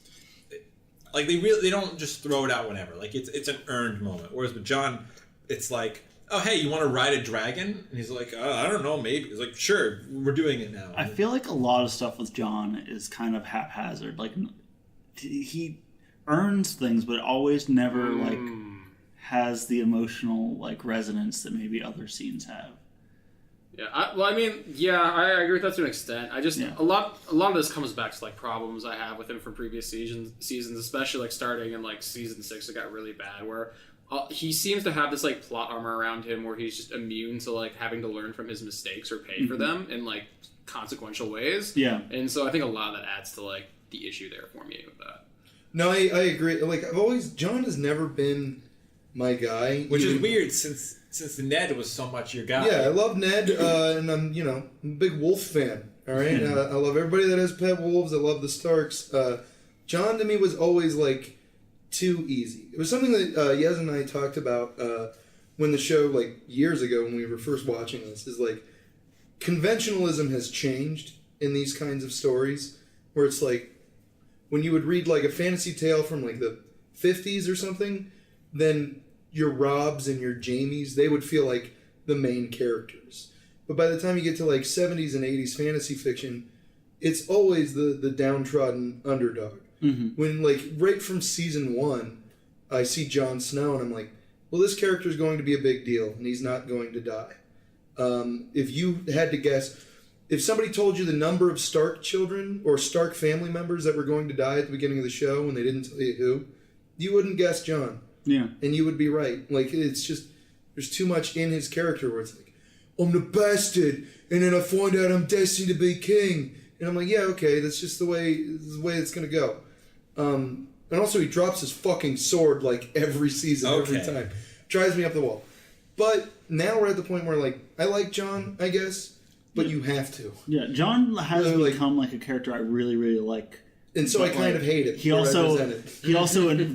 D: Like they don't just throw it out whenever. Like it's an earned moment. Whereas with Jon, it's like, oh hey, you want to ride a dragon? And he's like, I don't know, maybe. He's like, sure, we're doing it now.
B: I feel like a lot of stuff with Jon is kind of haphazard. Like he earns things, but always never like has the emotional like resonance that maybe other scenes have.
E: Yeah, I agree with that to an extent. I just a lot of this comes back to like problems I have with him from previous seasons, especially like starting in like season 6, it got really bad where he seems to have this like plot armor around him where he's just immune to like having to learn from his mistakes or pay for them in like consequential ways. Yeah, and so I think a lot of that adds to like the issue there for me with that.
C: No, I agree. Like Jon has never been my guy,
D: which is weird since Ned was so much your guy.
C: Yeah, I love Ned, and I'm a big wolf fan. All right, I love everybody that has pet wolves. I love the Starks. Jon to me was always like too easy. It was something that Yez and I talked about when the show, like years ago when we were first watching this, is like conventionalism has changed in these kinds of stories, where it's like when you would read like a fantasy tale from like the 50s or something, then your Robs and your Jaimies, they would feel like the main characters. But by the time you get to like 70s and 80s fantasy fiction, it's always the downtrodden underdog. When like right from season 1, I see Jon Snow and I'm like, well, this character is going to be a big deal, and he's not going to die. If you had to guess, if somebody told you the number of Stark children or Stark family members that were going to die at the beginning of the show and they didn't tell you who, you wouldn't guess Jon.
B: Yeah.
C: And you would be right. Like, it's just, there's too much in his character where it's like, I'm the bastard, and then I find out I'm destined to be king. And I'm like, yeah, okay, that's just the way it's going to go. And also, he drops his fucking sword, like, every season, every time. Drives me up the wall. But now we're at the point where, like, I like Jon, I guess, but you have to.
B: Yeah, Jon has
C: Really,
B: become, like, a character I really, really like.
C: And so I kind of hate it.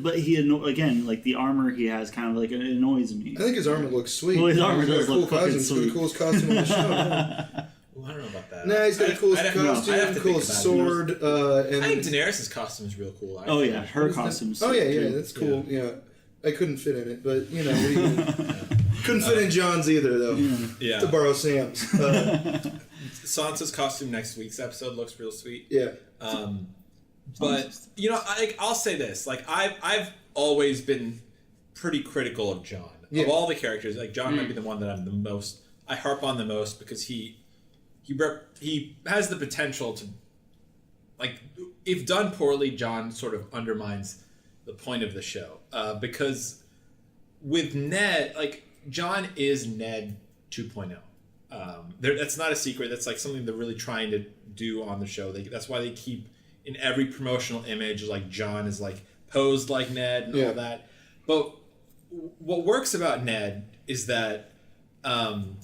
B: But again, like, the armor he has kind of, like, it annoys me.
C: I think his armor looks sweet.
B: Well, his armor does
C: cool
B: look fucking
C: He's got
B: sweet.
C: the coolest costume on the show.
D: Well, I don't know about that.
C: Nah, he's got the coolest costume, coolest sword. And
D: I think Daenerys' costume is real cool.
B: Oh, yeah, her costume's
C: Oh, yeah, that's cool. Yeah. I couldn't fit in it, but, you know, couldn't fit in Jon's either, though.
D: Yeah.
C: To borrow Sam's.
D: Sansa's costume next week's episode looks real sweet.
C: Yeah.
D: But you know, I'll say this: like I've always been pretty critical of Jon. Of all the characters, like Jon might be the one that I harp on the most because he has the potential to, like, if done poorly, Jon sort of undermines the point of the show. Because with Ned, like, Jon is Ned 2.0. That's not a secret. That's like something they're really trying to do on the show. That's why they keep in every promotional image, like, Jon is like posed like Ned and all that. But what works about Ned is that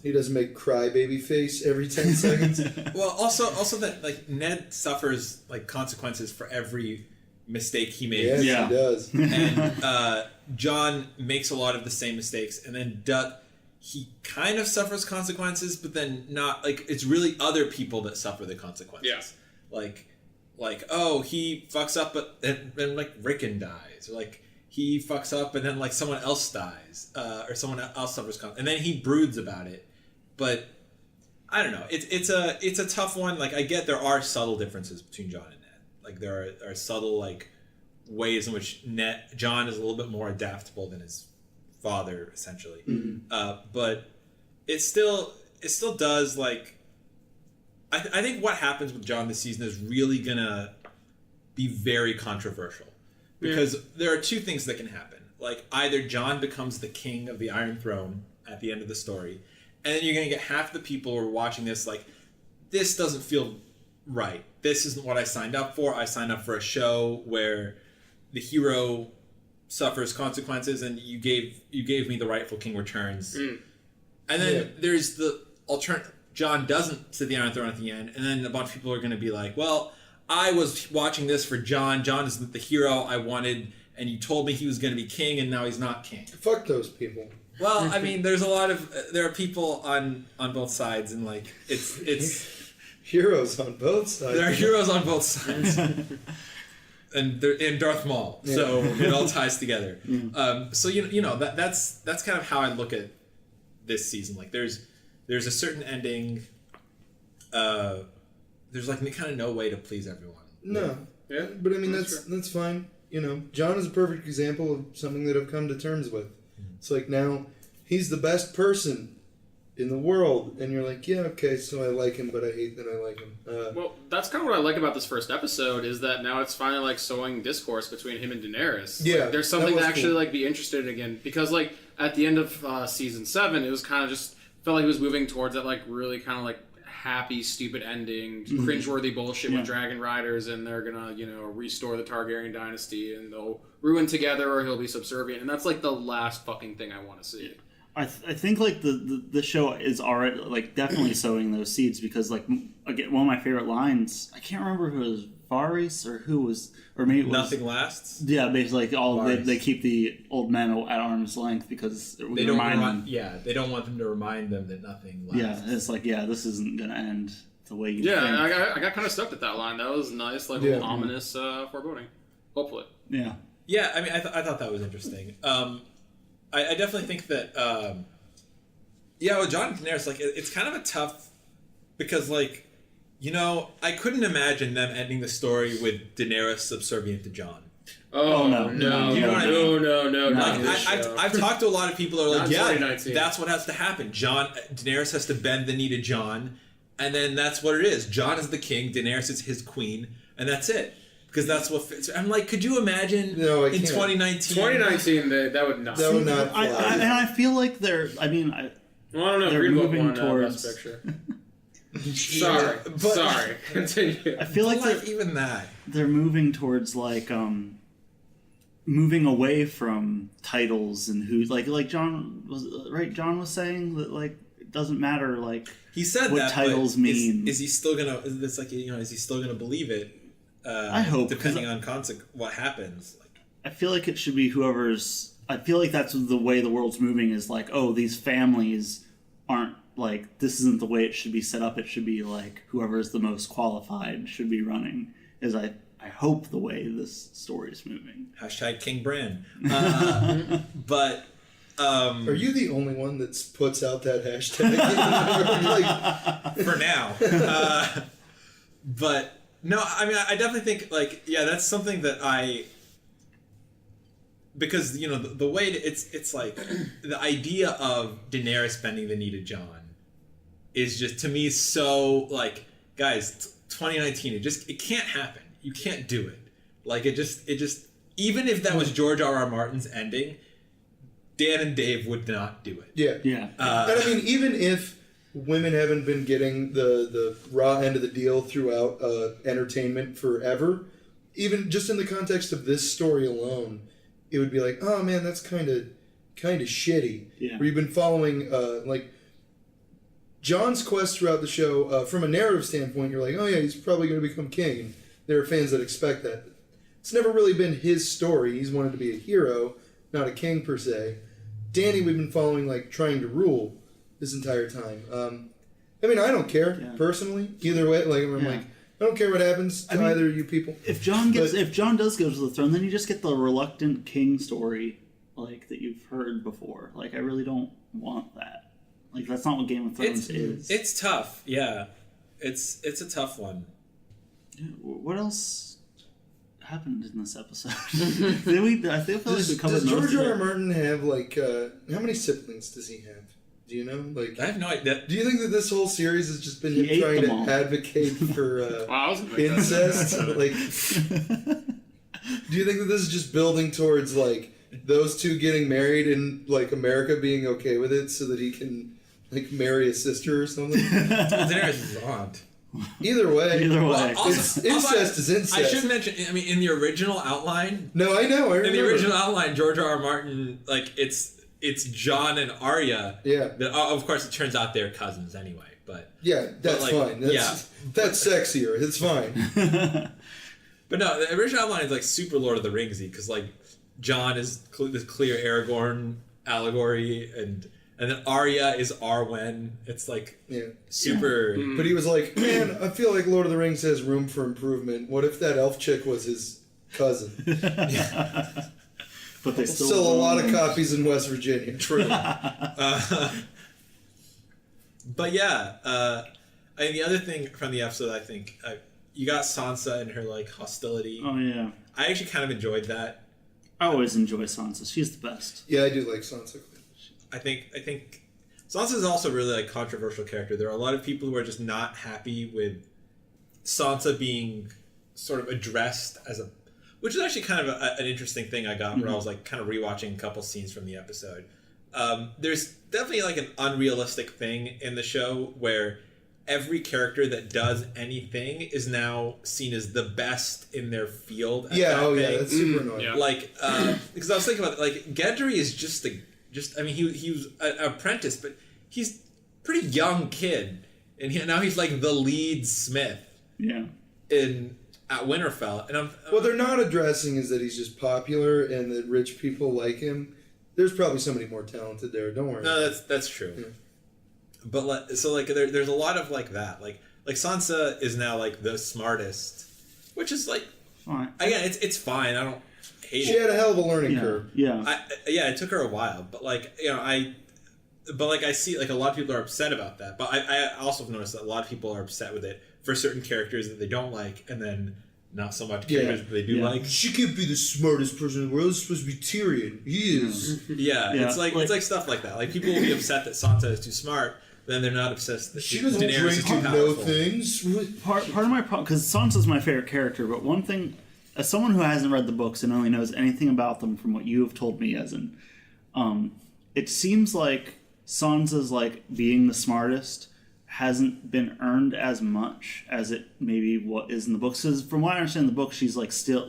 C: he doesn't make crybaby face every 10 seconds.
D: Well, also that, like, Ned suffers, like, consequences for every mistake he makes.
C: Yes, he does.
D: And Jon makes a lot of the same mistakes, and then he kind of suffers consequences, but then not, like, it's really other people that suffer the consequences.
E: Yeah.
D: Like, oh, he fucks up, but then like, Rickon dies, or like, he fucks up and then, like, someone else dies, or someone else suffers consequences, and then he broods about it. But I don't know. It's a tough one. Like, I get there are subtle differences between Jon and Ned. Like, there are subtle, like, ways in which Jon is a little bit more adaptable than his father, essentially. But it still does, like, I think what happens with Jon this season is really gonna be very controversial, because there are two things that can happen. Like, either Jon becomes the king of the Iron Throne at the end of the story, and then you're gonna get half the people who are watching this like, this doesn't feel right. This isn't what I signed up for. I signed up for a show where the hero suffers consequences, and you gave me the rightful king returns. And then there's the alternative. Jon doesn't sit the Iron Throne at the end, and then a bunch of people are going to be like, well, I was watching this for Jon. Jon isn't the hero I wanted, and you told me he was going to be king, and now he's not king.
C: Fuck those people.
D: Well, I mean, there are people on both sides, and, like, it's
C: heroes on both sides.
D: There are heroes on both sides. And they're in Darth Maul, so it all ties together. So you know that's kind of how I look at this season. Like, there's a certain ending. There's, like, kind of no way to please everyone.
C: No, but I mean that's fine. You know, Jon is a perfect example of something that I've come to terms with. It's like, now he's the best person in the world, and you're like, yeah, okay, so I like him, but I hate that I like him.
E: Well, that's kind of what I like about this first episode, is that now it's finally, like, sowing discourse between him and Daenerys.
C: Yeah,
E: like, there's something to actually
C: cool.
E: Like, be interested in again, because, like, at the end of season 7, it was kind of just felt like he was moving towards that, like, really kind of, like, happy, stupid ending, cringeworthy bullshit with dragon riders, and they're gonna, you know, restore the Targaryen dynasty, and they'll ruin together, or he'll be subservient, and that's, like, the last fucking thing I want to see.
B: I think, like, the show is already, like, definitely sowing those seeds, because, like, again, one of my favorite lines, I can't remember if it was Varys or who was, or maybe it was
D: Nothing lasts.
B: Yeah, basically, like, they keep the old men at arm's length because
D: they don't remind them. Yeah, they don't want them to remind them that nothing lasts.
B: Yeah, it's like, this isn't gonna end the way you think.
E: Yeah, I got kind of stuck at that line. That was nice, like, little ominous foreboding. Hopefully.
B: Yeah.
D: Yeah, I mean, I thought that was interesting. I definitely think that, with Jon and Daenerys, like, it's kind of a tough, because, like, you know, I couldn't imagine them ending the story with Daenerys subservient to Jon.
E: Oh,
B: no.
E: no.
D: You know what I mean?
E: No.
D: Like,
E: not this show.
D: I've talked to a lot of people who are like,
E: Not
D: yeah,
E: 2019.
D: that's what has to happen. Daenerys has to bend the knee to Jon, and then that's what it is. Jon is the king, Daenerys is his queen, and that's it. Because that's what fits. I'm like, could you imagine
C: No, I
D: in
C: can't.
D: 2019?
E: 2019, that would not.
C: That would not fly.
B: And I feel like they're. I mean,
E: Well, I don't know.
B: They're
E: Green Book
B: moving
E: won
B: towards-
E: Best Picture.
D: Yeah, but-
E: Sorry. Continue.
B: I feel like
D: But, like, even that.
B: they're moving towards like moving away from titles and who like John was right. John was saying that like it doesn't matter like
D: He said
B: what
D: that.
B: titles
D: but
B: mean.
D: Is he still gonna? It's like, you know, is he still gonna believe it?
B: I hope,
D: depending on what happens. Like,
B: I feel like it should be whoever's. I feel like that's the way the world's moving is like, oh, these families aren't like, this isn't the way it should be set up. It should be like whoever's the most qualified should be running. Is I hope the way this story's moving.
D: hashtag King Bran. But
C: Are you the only one that puts out that hashtag? Like,
D: for now. But no, I mean, I definitely think like, yeah, that's something that because, you know, the way it's like the idea of Daenerys bending the knee to Jon is just, to me, so like, guys, 2019, it can't happen. You can't do it. Like, it just even if that was George R.R. Martin's ending, Dan and Dave would not do it.
C: yeah.
B: Yeah.
C: And I mean, even if women haven't been getting the raw end of the deal throughout entertainment forever, even just in the context of this story alone, it would be like, oh man, that's kind of shitty.
B: Yeah.
C: Where you've been following like John's quest throughout the show, from a narrative standpoint, you're like, oh yeah, he's probably going to become king. And there are fans that expect that. It's never really been his story. He's wanted to be a hero, not a king per se. Danny, we've been following like trying to rule this entire time. I mean, I don't care personally either way. Like I'm like, I don't care what happens to either of you people.
B: If John does go to the throne, then you just get the reluctant king story, like that you've heard before. Like I really don't want that. Like that's not what Game of Thrones is.
D: It's tough. Yeah, it's a tough one.
B: What else happened in this episode? I feel like we covered
C: Does
B: most
C: George
B: of
C: R. R.
B: it.
C: Martin have like how many siblings does he have? Do you know? Like,
D: I have no idea.
C: do you think that this whole series has just been
B: He
C: him
B: ate
C: trying
B: them
C: to
B: all.
C: advocate for
E: Wow, I was gonna make that.
C: incest? Like, do you think that this is just building towards like those two getting married and like America being okay with it, so that he can like marry a sister or something?
D: Daenerys is aunt.
C: Either way,
D: Also,
C: incest is incest.
D: I should mention. I mean, in the original outline,
C: No, I know. I remember.
D: in the original outline, George R. R. Martin, like it's Jon and Arya.
C: Yeah.
D: That, of course, it turns out they're cousins anyway. But
C: Yeah, that's
D: like,
C: fine. That's sexier. It's fine.
D: But no, the original outline is like super Lord of the Ringsy, because like Jon is this clear Aragorn allegory, and then Arya is Arwen. It's like super.
C: But he was like, man, I feel like Lord of the Rings has room for improvement. What if that elf chick was his cousin?
B: But they
C: Still a lot of copies in West Virginia.
D: True. But yeah, I mean, the other thing from the episode, I think, you got Sansa and her like hostility.
B: Oh yeah,
D: I actually kind of enjoyed that.
B: I always enjoy Sansa. She's the best.
C: Yeah, I do like Sansa.
D: I think Sansa is also really like controversial character. There are a lot of people who are just not happy with Sansa being sort of addressed as a, which is actually kind of an interesting thing I got where I was like kind of rewatching a couple scenes from the episode. There's definitely like an unrealistic thing in the show where every character that does anything is now seen as the best in their field. At
C: Yeah,
D: that thing.
C: yeah, that's super annoying.
E: Yeah.
D: Like, because I was thinking about it, like Gendry is just I mean, he was an apprentice, but he's a pretty young kid, and now he's like the lead smith.
B: Yeah.
D: At Winterfell, and
C: What they're not addressing is that he's just popular and that rich people like him. There's probably somebody more talented there. Don't worry.
D: no, that's true.
C: Yeah.
D: But so like there's a lot of like that. Like Sansa is now like the smartest, which is like
B: Fine.
D: again it's fine. I don't hate
C: She
D: it.
C: had a hell of a learning
B: Yeah.
C: curve.
B: Yeah.
D: Yeah, it took her a while, but like I see like a lot of people are upset about that. But I also have noticed that a lot of people are upset with it for certain characters that they don't like, and then not so much characters that they do like.
C: She can't be the smartest person in the world. It's supposed to be Tyrion. He is.
D: Yeah, it's like stuff like that. Like people will be upset that Sansa is too smart, then they're not obsessed that
C: She doesn't
D: Daenerys is too
C: drink
D: powerful.
C: know things.
B: Part of my problem, because Sansa's my favorite character, but one thing, as someone who hasn't read the books and only knows anything about them from what you have told me, it seems like Sansa's like being the smartest hasn't been earned as much as it maybe what is in the books. Because from what I understand in the book, she's like still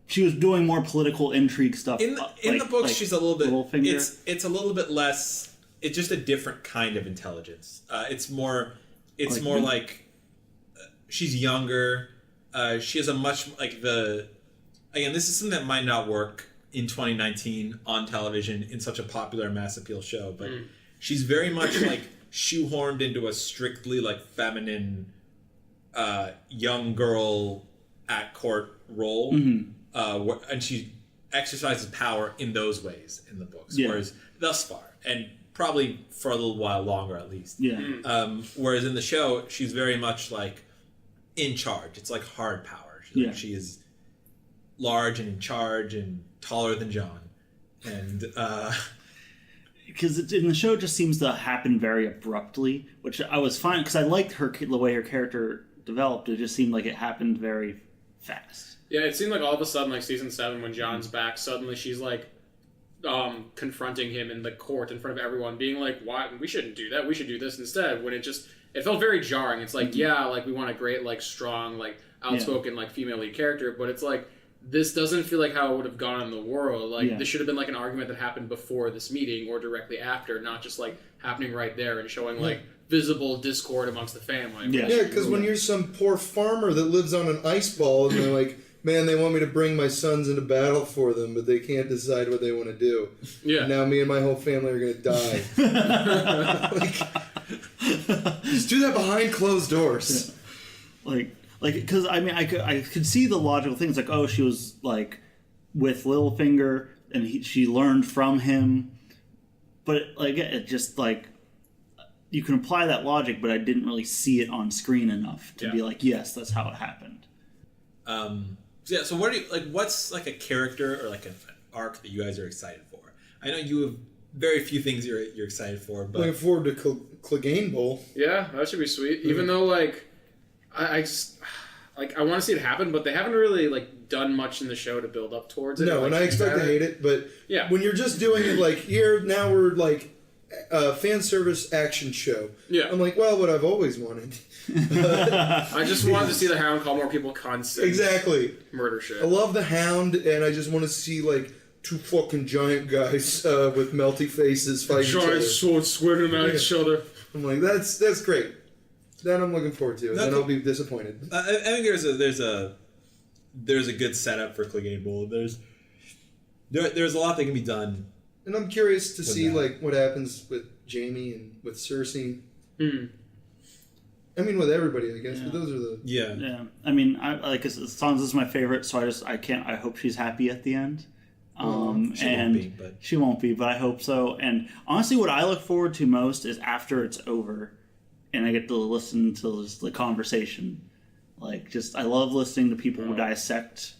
B: she was doing more political intrigue stuff.
D: In the books, she's a little bit.
B: Littlefinger.
D: It's a little bit less. It's just a different kind of intelligence. It's more. It's more like she's younger. She has a much like the. Again, this is something that might not work in 2019 on television in such a popular mass appeal show, but she's very much like shoehorned into a strictly like feminine young girl at court role, and she exercises power in those ways in the books. Whereas thus far, and probably for a little while longer at least. Whereas in the show, she's very much like in charge. It's like hard power. She is large and in charge and taller than Jon, and
B: because in the show it just seems to happen very abruptly, which I was fine because I liked the way her character developed. It just seemed like it happened very fast.
E: Yeah, it seemed like all of a sudden, like season 7, when Jon's back, suddenly she's like confronting him in the court in front of everyone, being like, "Why? We shouldn't do that. We should do this instead." When it felt very jarring. It's like, like we want a great, like strong, like outspoken, like female lead character, but it's like this doesn't feel like how it would have gone in the world. Like this should have been like an argument that happened before this meeting or directly after, not just like happening right there and showing like visible discord amongst the family.
C: Yeah, because when you're some poor farmer that lives on an ice ball and they're like, man, they want me to bring my sons into battle for them, but they can't decide what they want to do. Yeah. And now me and my whole family are going to die. Just do that behind closed doors.
B: Because I mean, I could see the logical things, like, oh, she was like with Littlefinger and she learned from him, but like it just like you can apply that logic, but I didn't really see it on screen enough to be like, yes, that's how it happened.
D: So what do you like? What's like a character or like an arc that you guys are excited for? I know you have very few things you're excited for, but
C: looking forward to Clegane Bowl.
E: Yeah, that should be sweet. Even though like I want to see it happen, but they haven't really like done much in the show to build up towards it.
C: No, and I expect to hate it, but when you're just doing it like here now we're like a fan service action show. Yeah, I'm like, well, what I've always wanted.
E: I just wanted to see the Hound call more people cunts.
C: Exactly.
E: Murder shit.
C: I love the Hound, and I just want to see like two fucking giant guys with melty faces fighting each other.
E: Giant swords swinging at each other.
C: I'm like, that's great. That I'm looking forward to. Then I'll be disappointed.
D: I think there's a good setup for Clegane Bowl. There's a lot that can be done.
C: And I'm curious to see like what happens with Jaime and with Cersei. I mean, with everybody, I guess. But those are the
B: yeah. I mean, Sansa's my favorite, so I hope she's happy at the end. She won't be, but I hope so. And honestly, what I look forward to most is after it's over, and I get to listen to just the conversation. Like, I love listening to people who dissect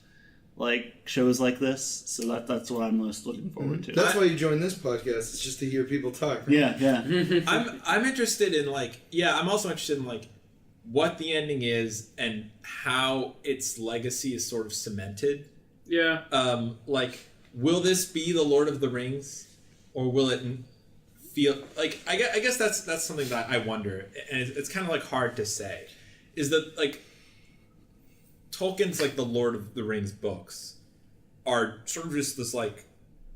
B: like shows like this. So that's what I'm most looking forward to.
C: That's why you join this podcast. It's just to hear people talk. Right?
B: Yeah.
D: I'm interested in I'm also interested in like what the ending is and how its legacy is sort of cemented.
E: Yeah.
D: Will this be the Lord of the Rings, or will it feel like? I guess that's something that I wonder, and it's kind of like hard to say. Is that like Tolkien's like the Lord of the Rings books are sort of just this like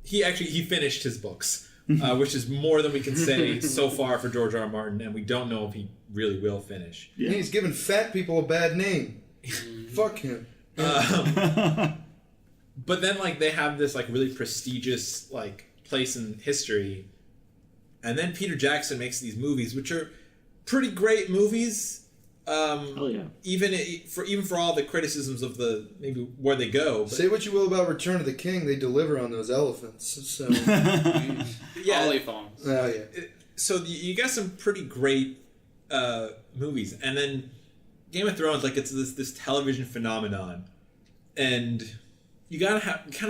D: he finished his books, which is more than we can say so far for George R. R. Martin, and we don't know if he really will finish.
C: Yeah. He's giving fat people a bad name. Fuck him.
D: But then like they have this like really prestigious like place in history, and then Peter Jackson makes these movies, which are pretty great movies. Even for all the criticisms of the maybe where they go.
C: Say what you will about Return of the King, they deliver on those elephants. So
D: So you got some pretty great movies, and then Game of Thrones, like it's this television phenomenon, and you kind of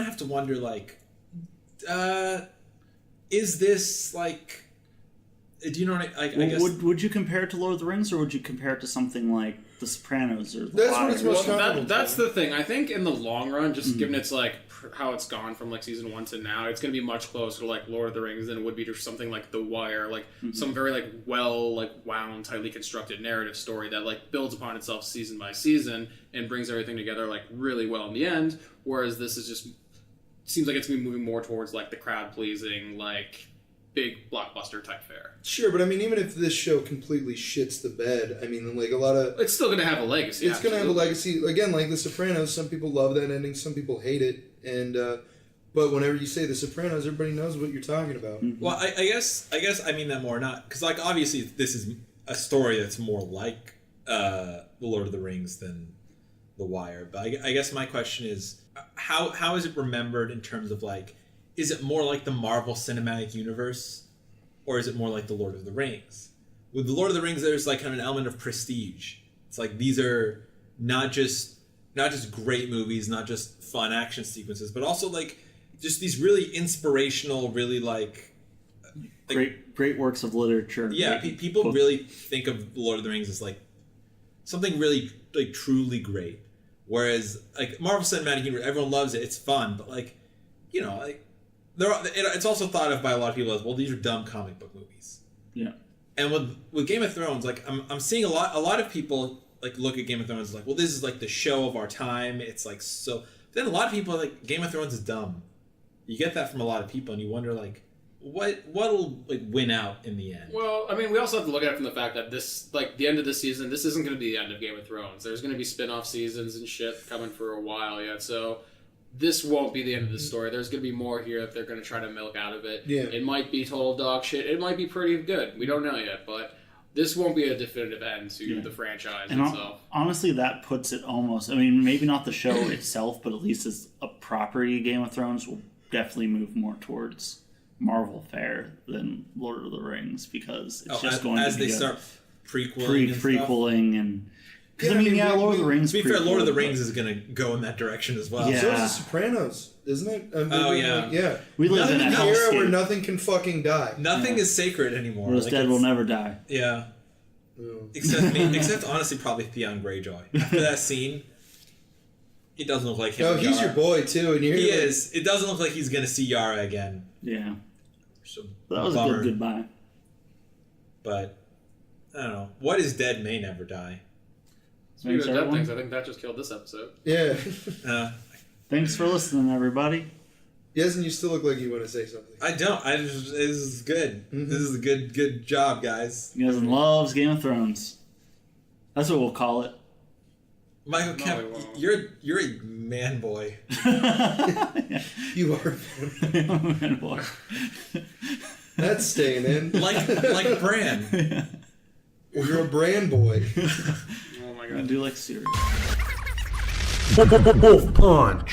D: have to wonder, like, is this like? Do you know what I guess?
B: Would you compare it to Lord of the Rings, or would you compare it to something like The Sopranos or The
C: That's what
B: Wire?
C: it's most comparable.
E: That's the thing. I think in the long run, just given it's like how it's gone from like season 1 to now, it's going to be much closer to like Lord of the Rings than it would be to something like The Wire, like some very like well like wound, tightly constructed narrative story that like builds upon itself season by season and brings everything together like really well in the end. Whereas this is just seems like it's going to be moving more towards like the crowd pleasing, like big blockbuster type fare.
C: Sure, but I mean, even if this show completely shits the bed, I mean, like a lot of...
E: It's still going to have a legacy.
C: It's going to have a legacy. Again, like The Sopranos, some people love that ending, some people hate it. And but whenever you say The Sopranos, everybody knows what you're talking about.
D: Well, I guess I mean that more not because like obviously this is a story that's more like The Lord of the Rings than The Wire. But I guess my question is how is it remembered in terms of like, is it more like the Marvel Cinematic Universe, or is it more like The Lord of the Rings? With The Lord of the Rings, there's like kind of an element of prestige. It's like these are not just great movies, not just fun action sequences, but also like just these really inspirational, really like
B: great works of literature.
D: Yeah, people really think of The Lord of the Rings as like something really like truly great. Whereas like Marvel Cinematic Universe, everyone loves it, it's fun, but like, you know, like it's also thought of by a lot of people as, well, these are dumb comic book movies.
B: Yeah.
D: And with Game of Thrones, like I'm seeing a lot of people like look at Game of Thrones like, well, this is like the show of our time. It's like so. Then a lot of people are like, Game of Thrones is dumb. You get that from a lot of people, and you wonder like, what'll like win out in the end?
E: Well, I mean, we also have to look at it from the fact that this, like, the end of the season, this isn't going to be the end of Game of Thrones. There's going to be spin-off seasons and shit coming for a while yet, so this won't be the end of the story. There's going to be more here that they're going to try to milk out of it.
C: Yeah.
E: It might be total dog shit. It might be pretty good. We don't know yet, but this won't be a definitive end to the franchise
B: and
E: itself.
B: Honestly, that puts it almost... I mean, maybe not the show itself, but at least as a property, Game of Thrones will definitely move more towards Marvel fare than Lord of the Rings, because it's just going
D: as
B: to be
D: they start prequeling
B: and because I mean, Lord of the Rings.
D: To be fair, Lord of the Rings is going to go in that direction as well.
B: Yeah.
C: So is The Sopranos, isn't it? Yeah.
B: We live in an
C: era where nothing can fucking die.
D: Nothing is sacred anymore.
B: Whereas dead will never die.
D: Yeah. Except honestly, probably Theon Greyjoy. After that scene, it doesn't look like him.
C: No, he's your boy too, and
D: he is. It doesn't look like he's going to see Yara again.
B: Yeah.
D: So
B: that was a good goodbye.
D: But I don't know. What is dead may never die.
E: Speaking of dead things, I think that just killed this episode.
C: Yeah.
B: Thanks for listening, everybody.
C: Yes, and you still look like you want to say something.
D: I don't. This is good. Mm-hmm. This is a good job, guys.
B: You guys loves Game of Thrones. That's what we'll call it.
D: Michael Kemp, you're a man boy.
C: You are a man boy. That's staying in.
D: Like Bran.
B: Yeah.
C: Well, you're a Bran boy.
B: Oh my god. I do like cereal.
A: WolfPunch.